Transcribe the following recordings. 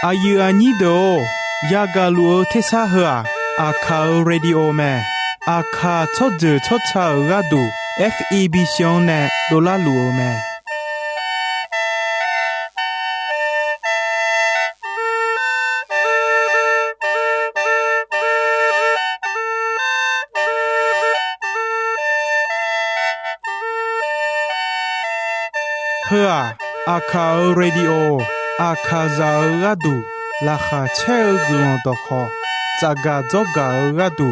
อายุอันนี้โดยากาลัวเทสาหัวอาคาเรดิโอแมอาคาชดเจอชดชาระดู FEB ชงเนโดลาลัวแมเพื่ออาคาเรดิโออาคาซาระดูราคาเชลกุลตอคอจากาจอการะดู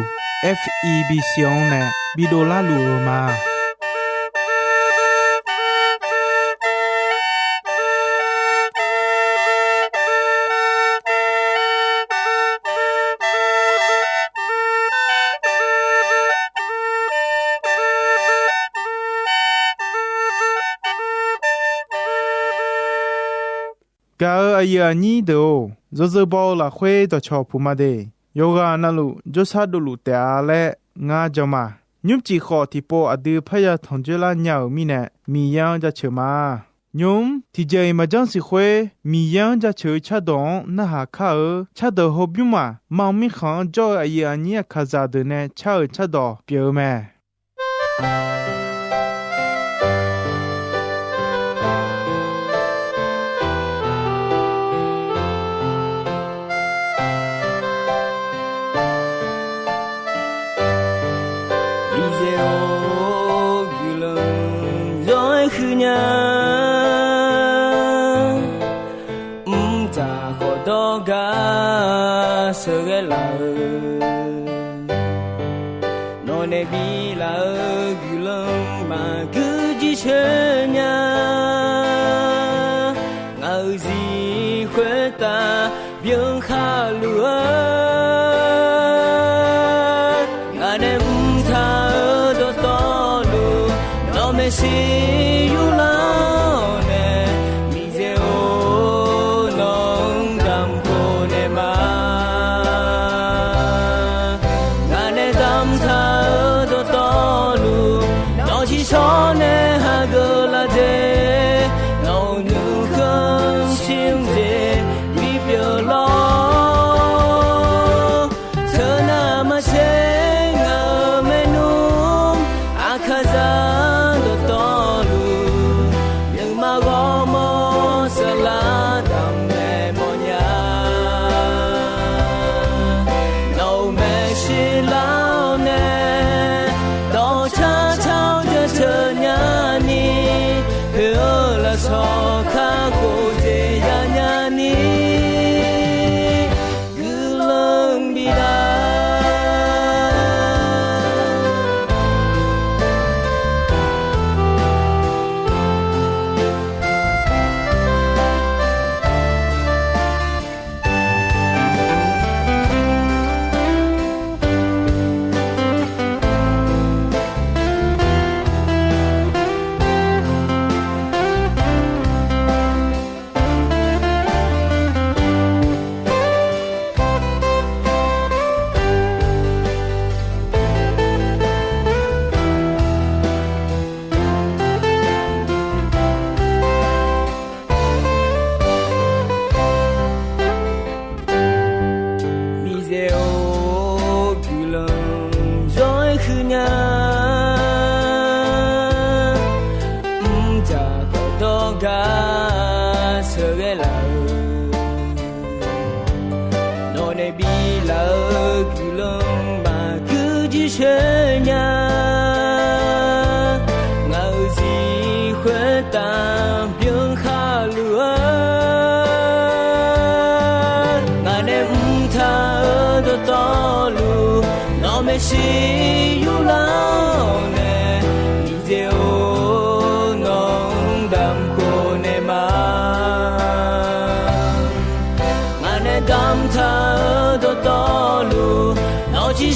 FEB ชงเนบิโดลาลูมากาอายุอันนี้เดียวจะบอกละคุยต่อชอบผู้มาเดโยกานั่นลูจะสัดลูแต่อะไรงาจะมายุบจีขอที่ปออดีพยาทองเจริญยาวมีเนมียังจะเชื่อมายุมที่ใจมาจังสิคุยมียังจะเชื่อชาดองน่าหาข้าชาดอฮบยุมามังมีขังจ่ออายุอันนี้ข้าจะเดินชาดอเปียวแม่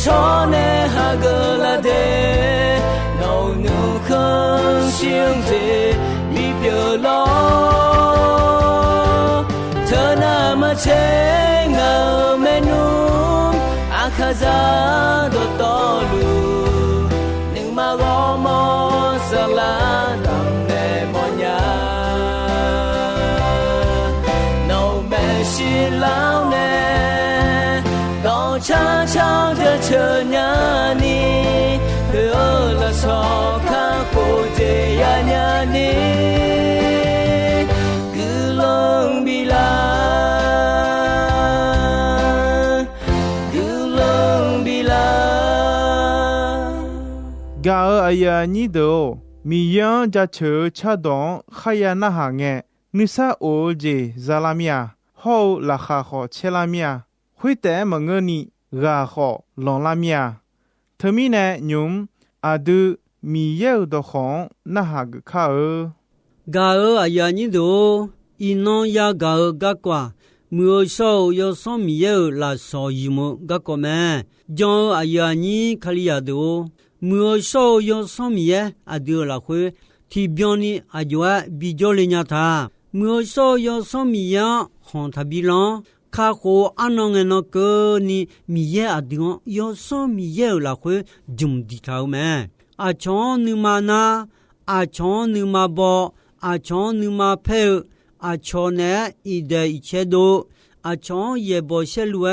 cho nè ha gơ la đê nâu nụ khơi xiên dê mi bờ lo thơ na ma che ngờ mê num a kha za do to lu nhưng mà gõ mò sa la đam nè mò nhà nâu mê xi la ยานิโดมียังจะเชอชาดองขยานาหาเงนิสาโอเจซาลามียฮาวลาคาขอเชลามียคุยแต่มงเงนี่กาขอลองลามียเธอมีแนยุมอาดูมีเยอดของนาหากข้ากาอายานิโดอีนองยากากากว่ามือโซยอสมีเยอลาโซยิมุกากแม่จออายานิคลิยาโดมือโซยอสมีเยอดูลาคุยที่บยอนีอาจว่าบิจอลิญาธามือโซยอสมีเยหอนทบิลองข้าโคอันนองเงนกนี่มีเยอดูยอสมีเยลาคุยจุมดิทาวแม่อาชอนนึมานาอาชอนนึมาบออาชอนนึมาเพออาชอนเนอีเดอิเชโดอาชอนเยบอเชลัว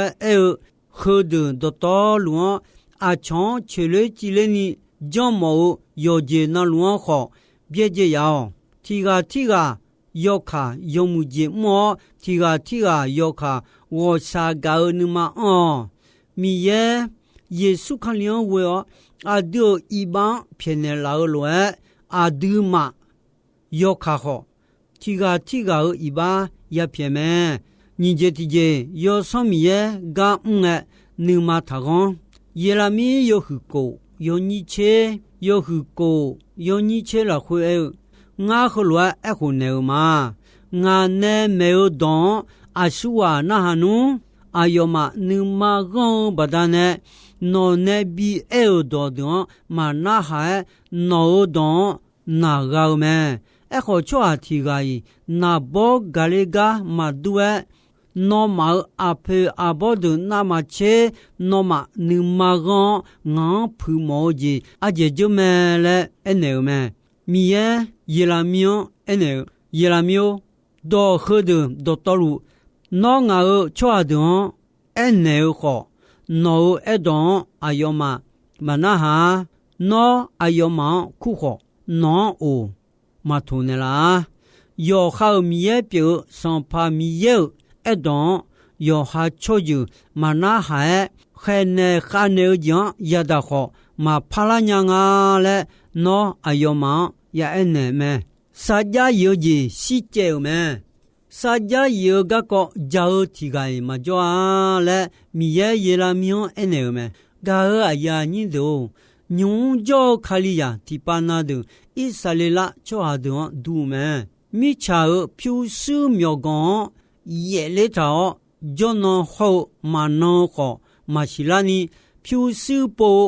คือดูดตอลัวอาชอนเชลจิเลนีจอมโยเจนาลัวขอเบียเจยาวทีกายกขายมุเจมอทีกายกขาวอชากานึมาอมีเยซูคันเลียวเวออาดูอีบังเพเนลาลัวอาดูมายกขาขอทีกาอีบายาเพียแม่นิเจติเจยอสมีเยกาอุงเอนึมาทากอนเยลามียอหุโกยอนิเชยอหุโกยอนิเชลาคุเองาขลัวเอคุเนอมางาเนเมอดอนอาชัวนาหานุอายอมานึมากอนบดาเนโนเนบีเออดอดอนมานาหาโนดอนนากาเมขอชัวทีกายนาบอกาเลกามาด้วยนอมาอาเพอาบดุนามาเชนอมานึมากอนงาพูโมจีอาเจจุเมเลเอเนอเมมีเยลามิโอเอเนอเยลามิโอดอขดดตลุนองาชัวดอนเอเนอขอนอเอดอนอายอมามานาหานออายอมาคุขอนอโอมาทูเนลายอข้าวมีเยเปียวสัมพามีเยเอดอนยอหาโชจูมานาหาแค่เนข้าเนจังยาดาขอมาพลาญงาและนออายอมายาเอเนเมสัจญาโยจีสิเจวเมสัจญาโยกะก็จาทีกายมาจวาและมีเยลามิโอเอเนเมกาอายานิโดညုံကြောခလီယာဒီပါနာဒူဣဆလေလာချောဟာဒူဒူမဲမိချာဖြူစုမြောကွန်ယေလေတောဂျွန်နောဟောမနောခောမရှိလာနီဖြူစုပို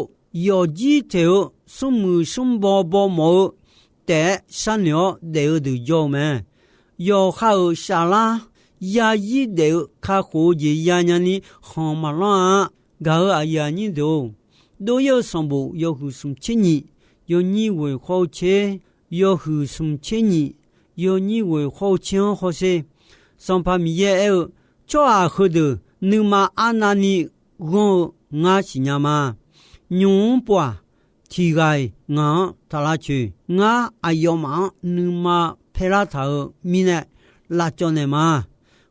ယောကြီးတေဆုမှုဆုံဘောဘောမောတဲဆန်ယောဒေဒူဂျောမဲယောခါရှာလာယာယီဒေခါခိုဂျီယာညာနီခောမလာဂါအယာနီဒူ都有上部要互送千年，要你为好钱，要互送千年，要你为好钱好些。上怕米也有，做阿好的，你嘛阿那尼我阿是伢嘛，牛不啊，提个我他拉去，我阿要嘛，你嘛陪拉头米呢，拉着呢嘛，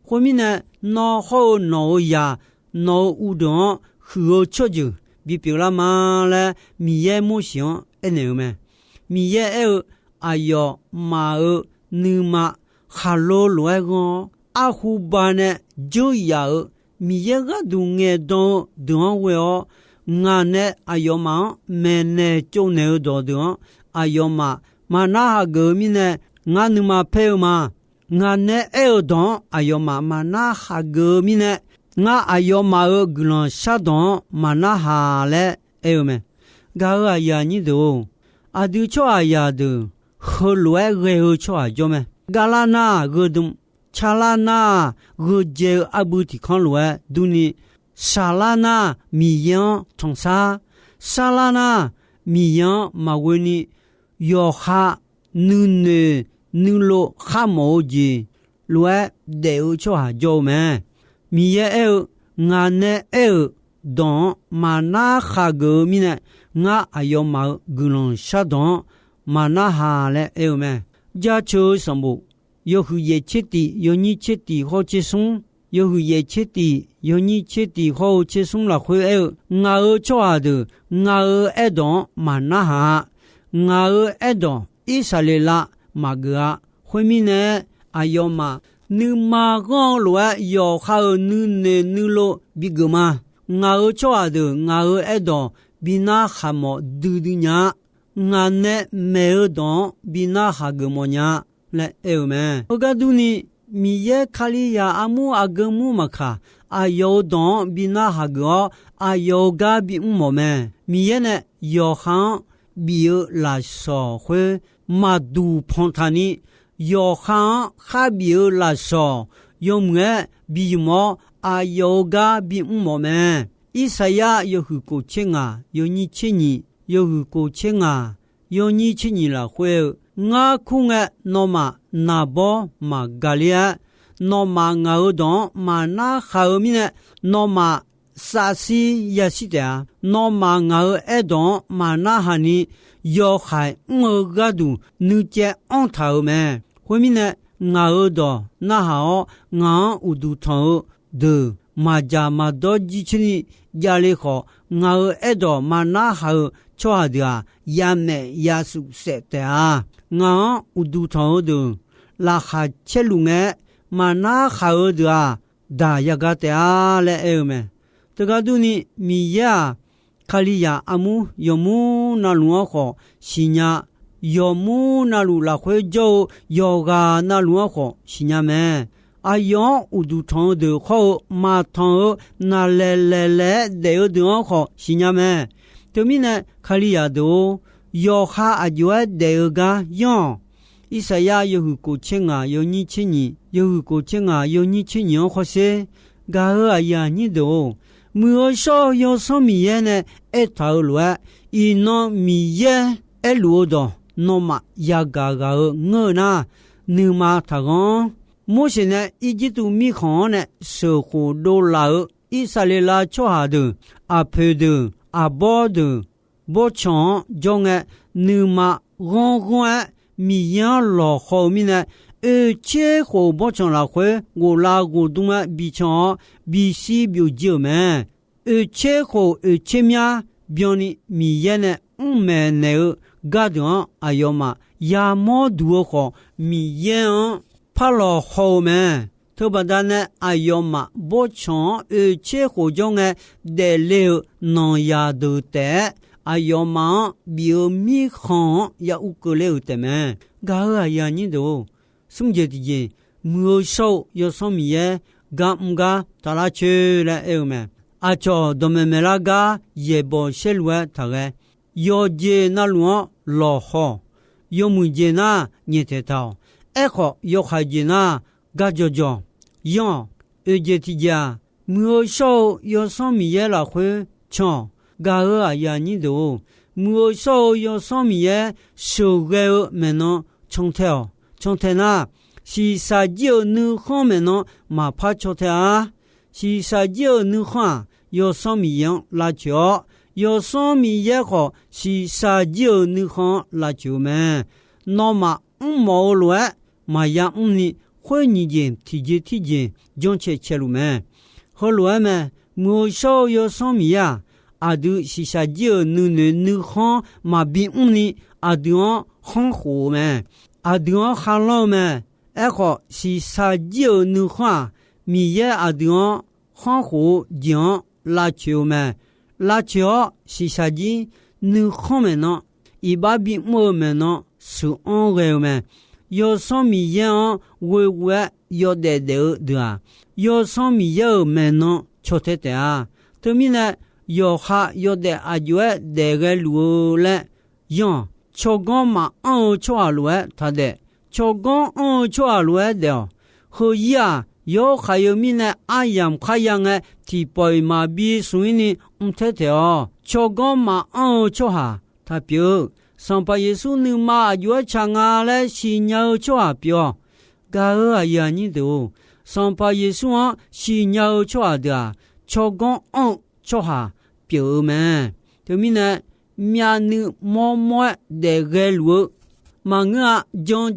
后面呢，拿好拿呀，拿乌冬好吃就。比表啦嘛嘞，米也冇想一年咩？米也有哎哟马儿你嘛哈罗来个阿胡巴呢就要米也个都眼当当为哦，俺呢哎哟嘛没呢就呢多的哎哟嘛那哈个米呢俺你嘛配嘛，俺呢哎哟当哎哟嘛那哈个米呢。ငါအယောမာဂလွန်ရှာတော့မနာဟာလေအေမဂါယာနီဒိုအဒူချောအယာဒူခလွဲရေချောဂျောမေဂါလာနာဂဒုံချာလာနာဂူဂျေအဘူတီခွန်လွဲဒူနီရှာလာနာမီယန်ထုံစာရှာလာနာမီယန်မဝနီယောခာနုနေနုလိုခမောဂျီလွဲဒေချောဂျောမေมีเอลงานเนเอลดอนมานาขากมีเนงาอายอมากุลอนชาดอนมานาหาเลเอลเมจาโชสมบุยอหุเยชิติยอนิชิติโฮเชซุงยอหุเยชิติยอนิชิติโฮเชซุงละคุเอลงาชออาดงาเอดอนมานาหาง ngà ở đó Israel mà gà hồi mi nè ayo mà nữ mà gong lúa yo khao nữ nè nữ lô bị gờ mà ngà ở chỗ à được ngà ở đó bị na ham mò đu đu nhá ngà nè mẹ ở đó bị na ha gờ mò nhá lẽ mẹ ở cái đu ni mi ye khali ya amu agamu makha ayo đó bị na ha gờ ayo ga bị mò mẹ mi ye nè yo khang bị là sò khuê mà du phong thani yo khang kha bị là sò yo mẹ bị mò ayo ga bị mò mẹ Isaya yo hu ko chenga yo ni cheni yo hu ko chenga yo ni cheni la khwe nga khunga no ma na bo ma galia no ma nga odon ma na khaomi ne no ma sa si yasida no ma nga edon ma na hani yo khai ngo gadu nu che on thao me khwe ne nga odo na hao nga udu thao de ma ja ma do ji chini ya le kho nga edo ma na ha chwa dia ya me ya su se ta nga udu thao de la kha chelu nge ma na kha dia da ya ga ta le e me to ga du ni mi ya khali ya amu yomu na lu kho sinya yomu na lu la khwe jo yoga na lu kho sinya me ayon udu thon de kho ma thon na le de de kho sinyame tomina khaliya do yo kha ajwa de ga yon isaya yo ko chenga yo ni chini yo ko chenga yo ni chini kho se ga aya ni do mu so yo so mi ye ne e ta lo i no mi ye e lo do no ma ya ga ngo na nu ma tha gon mo shin ne Egypt mi khon ne so ko do la Israel cho ha de a pe de a bo de bo chon jong nu ma gon mi yan lo kho mi ne e che ko bo chon la khwe go la go du ma bi chon bi si bi ji me e che ko e che mya byon ni mi ye ne me ne ga don ayoma ya mo du ko mi yan pa lo ho me to ba da ne ayoma bo chon e che ko jong de le non ya de te ayoma bi mi khon ya u ko le te me ga ya ni do sum je di ye mu so yo so mi ye ga mga ta la che le e me a cho do me la ga ye bo she lwa ta ge yo je na lo lo ho yo mu je na ni te ta echo yo khajina gajojo yon ejetija mu so yo so mi ye la khwe chon ga aya ni do mu so yo so mi ye so ge meno chongte na si sa ji nu khon meno ma pha chote a si sa ji nu khon yo so mi yan la cho yo so mi ye kho si sa ji nu khon la chu me no ma mo lo ma ya ni khwe ni jin ti jin jong che chelu me ho lo me mo so yo so mi ya adu si sa ji nu khon ma bi ni adu khon khu me adu khan lo me e kho si sa ji nu khon mi ye adu khon khu jian la chiu me la chiu si sa ji nu khon me no i ba bi mo me no su on re me yo so mi yan we yo de yo so mi yo meno chote te a to mi na yo ha yo de a yue de ge lu le yon chogon ma an cho a lu ta de chogon an cho a lu de ho ya yo kha yo mi na ayam kha yang ti poi ma bi su ni te te o chogon ma an cho ha ta pyo Sampa Yesu nu ma yua changa le si nyao choa pyo. Ga aya ni do. Sampa Yesu an si nyao choa da. Chogon on choha pyo me. To mi na mia nu mo de ge lu. Ma nga jong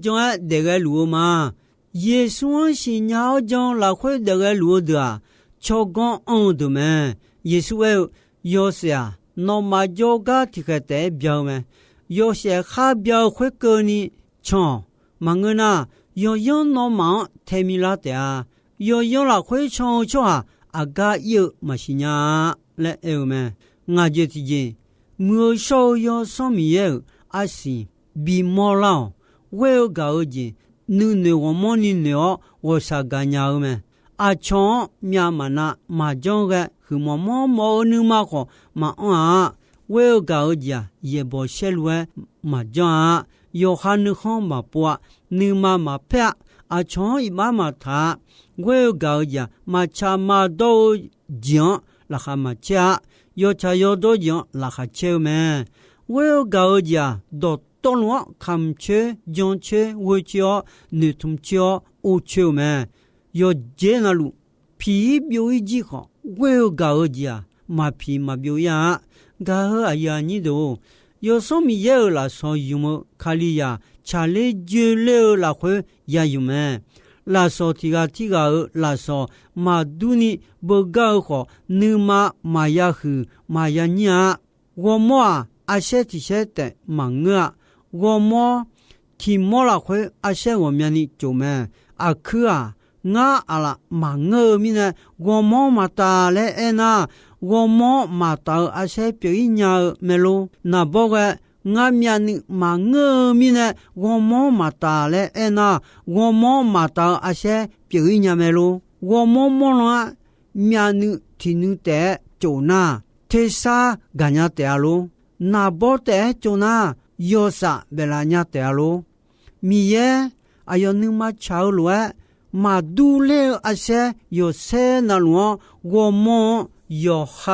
de ge lu ma. Yesu an si nyao jong la khwe de ge lu da. Chogon on do me. Yesu yo sia no ma yoga tikate byo me. 有些哈标会跟你唱，忙个呢，有用那忙太米拉的啊，有用了会唱唱啊，阿个有嘛是呀，来有没？我就提见，没少有上面有阿是比毛老，我有搞的，你我么你了，我啥干呀没？阿唱面嘛那嘛讲个，和么你嘛好嘛啊。我有搞的也不写路嘛讲有喊你好嘛不你嘛拍啊唱一嘛他我有搞的嘛cha嘛都讲啦哈嘛cha有cha有都讲啦哈笑咩我有搞的都多罗看切讲切我叫你同叫我笑咩有这那路皮表一句好我有搞的嘛皮嘛表呀噶呵哎呀你都有什么有啦说有么卡里呀查理就了啦会呀有没啦说提个啦说嘛都你不搞好你嘛呀去嘛呀你啊我么啊些提些的忙啊我么提么啦会啊些我面你就没啊去啊我啊啦忙咪呢我么嘛打来那我么嘛到阿些表演呀没咯那不过我面你嘛我咪呢我么嘛打来那我么嘛到阿些表演呀没咯我么啦面你听你的就那提啥干呀的咯那不的就那有啥别啦呀的咯咪耶哎呦你嘛吵了嘛都了阿些有些那咯我么有好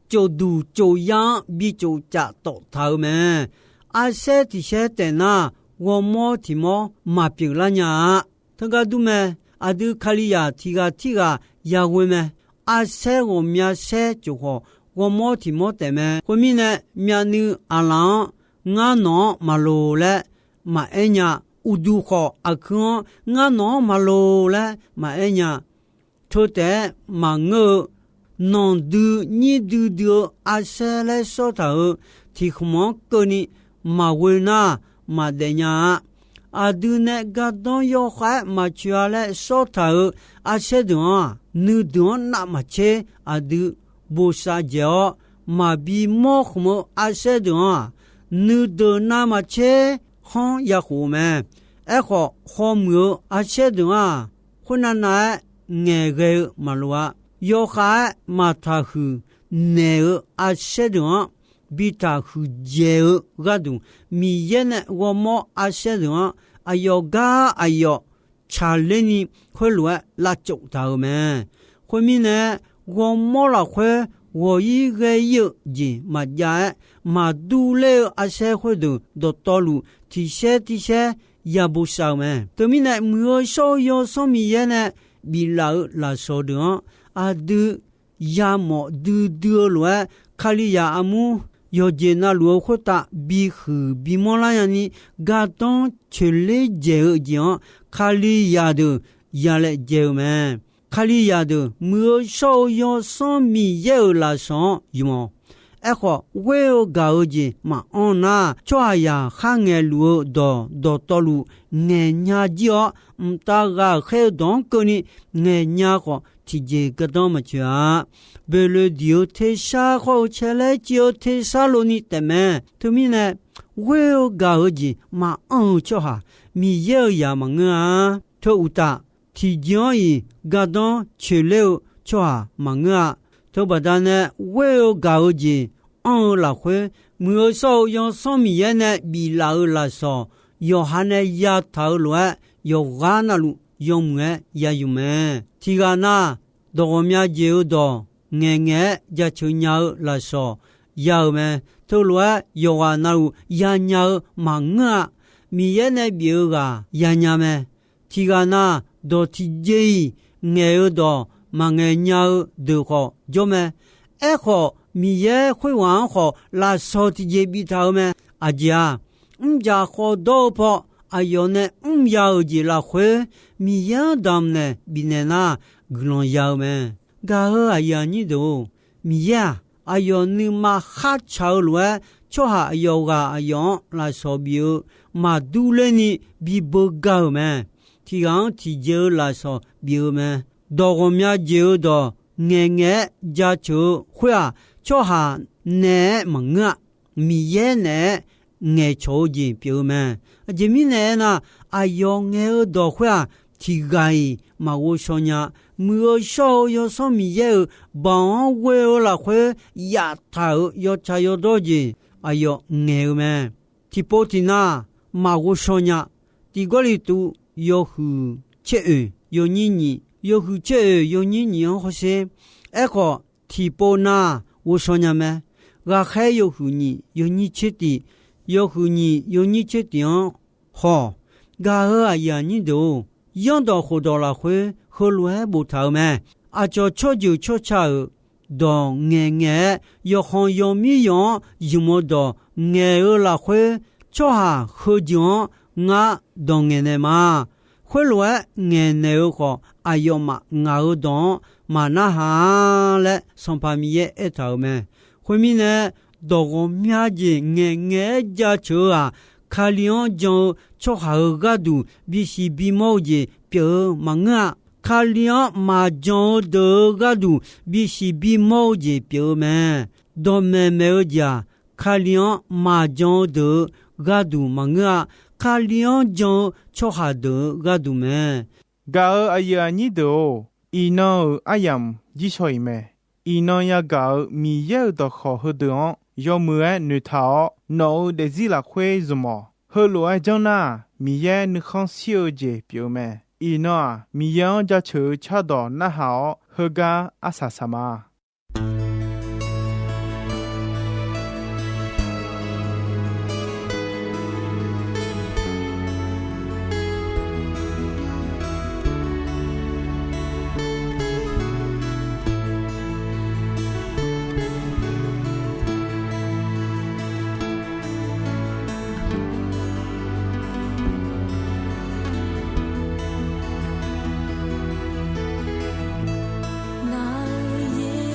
就读就样比就假到头咩啊些的些的那我么提么嘛表了呀他个都咩啊都卡里呀提个呀会咩啊些我面些就好我么提么的咩后面呢面你阿郎我喏嘛路了嘛哎呀乌都好啊看我喏嘛路了嘛哎呀错的嘛我non du ni du a se le so ta ti khmo ko ni ma we na ma de nya a du ne ga don yo kha ma chua le so ta a se do nu do na ma che a du bo sa jo ma bi mo khmo a se do nu do na ma che hon ya khu me e kho mo a se do khuna na nge ge ma lo有海马塔湖内阿些的比塔湖接个东米耶呢我么阿些的哎呦嘎哎呦查理你会乱拉走他们后面呢我么了会我一个有人马家马都了阿些会的都道路提些也不少嘛对面呢没有少有什么耶呢比拉说的啊，都呀么都了，卡里呀阿姆有见那罗霍达比和比莫拉呀尼，嘎当去来接讲卡里呀的呀来接嘛，卡里呀的没少有上米有拉上有么？哎好，我有搞的嘛，那抓呀行个路到路，人家叫大个海东个呢，人家好。提这个当么去啊？为了丢太傻好起来就太傻了你的嘛？对面呢？我有搞的嘛，就哈，米有呀嘛啊，他有打提讲伊个当去了就哈嘛啊，他不但呢，我有搞的，老会没有少用上面呢，比老来说，有还呢丫头乱，有娃那路。用么也用么，提个那多么就多，眼也就鸟来说，有么，头罗有啊那路也鸟忙啊，米也那表个也鸟么，提个那多提几，眼多忙眼鸟都好，就么，哎好，米也会玩好，来说提几比头么，阿姐，家好多破。哎呦呢，要几啦会，米呀当呢，比那glon要么，噶哎呀你都米呀，哎呦你嘛哈炒了， cho ha yoga ayon la so bio ma du le ni bi bo ga me ti gang ti je la so bio me do go mya je do nge nge ja chu khwa cho ha ne ma nga mi ye ne nge cho ji bio me ji mi ne na ayon nge do khwa ti gai ma wo so nya mưa sau yo so mi ye bon we la khwe ya ta yo cha yo do ji ayo nge me ti po ti na ma wo so nya ti go li tu yo hu che yo ni ni yo hu che yo ni ni ho se e ko ti po na wo so nya me ga khe yo hu ni yo ni che ti yo hu ni yo ni che ti ho ga a ya ni do yang do ho do la khwe ho lue bu thao me a cho cho ju cho cha do nge nge yo hon yo mi yo yu mo do nge la khwe cho ha ho jo nga do nge ne ma khwe lue nge ne ko a yo ma nga do ma na ha le son pa mi ye e thao me khwe mi ne do go mya ji nge nge ja cho a kha lion jo cho ha ga du bi si bi mo ji pyo ma nga kha lion ma jo de ga du bi si bi mo ji pyo me do me me ja kha lion ma jo de ga du ma nga kha lion jo cho ha de ga du me ga aya ni do I no ayam ji choi me I no ya ga mi ye do kho ho de yo mue nu thao no de zi la khwe zumo ho lo ai jong na mi ye nu khong xiu je pyo me I no mi yang ja chu cha do na hao ho ga asa sama那夜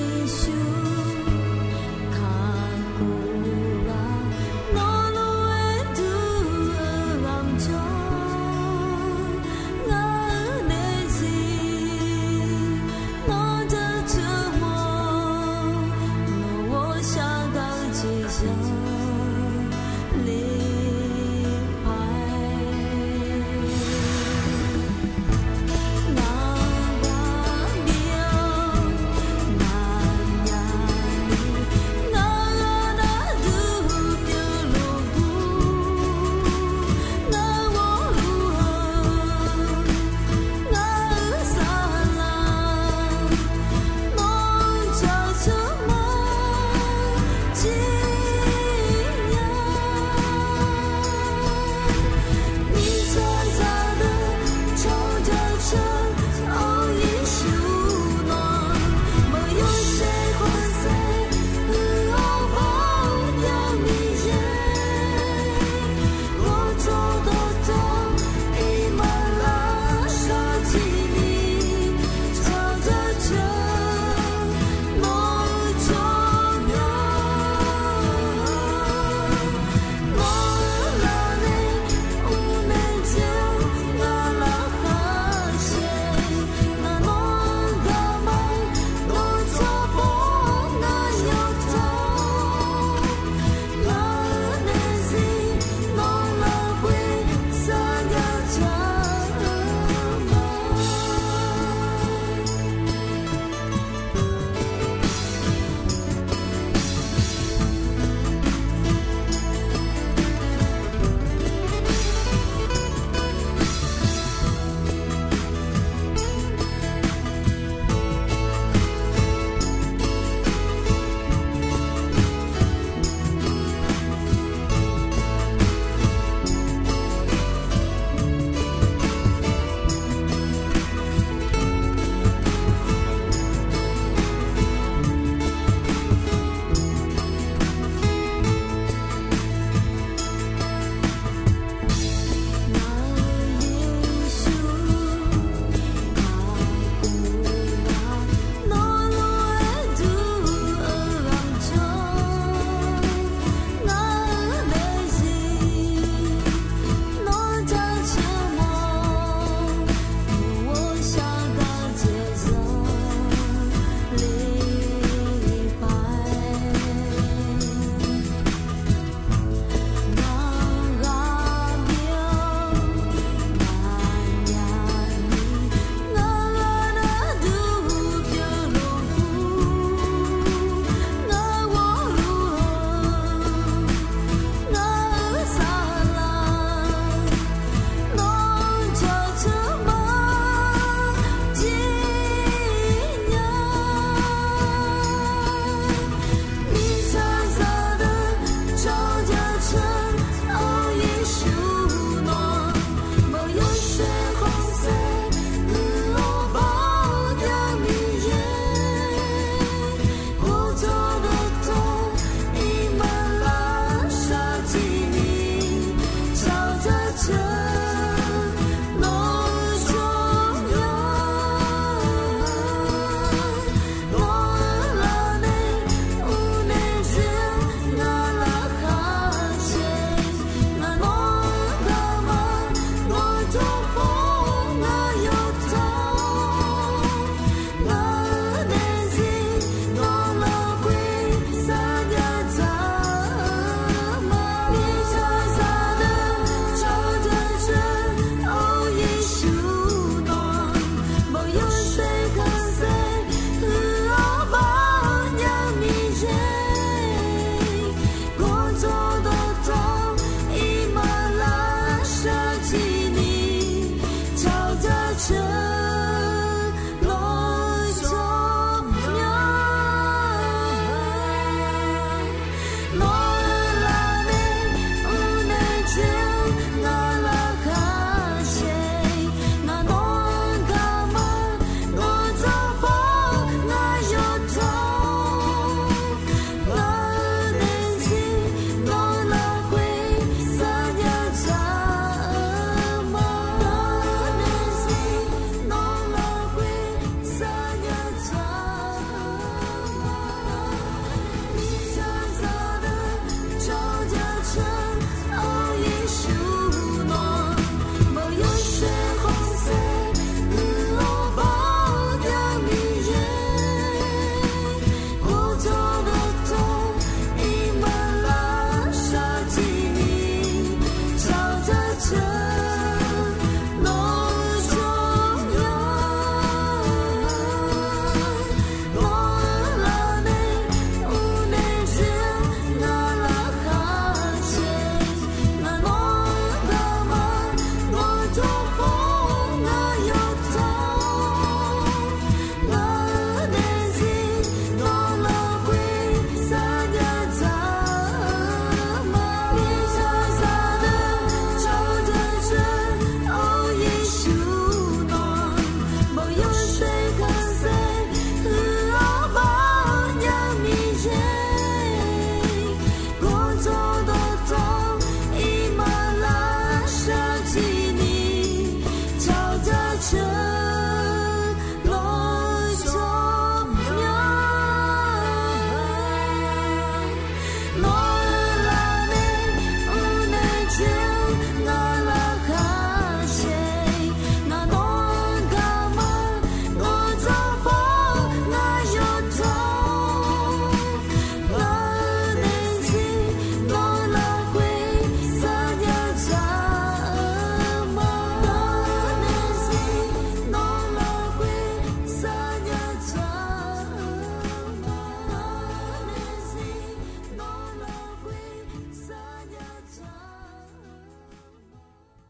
这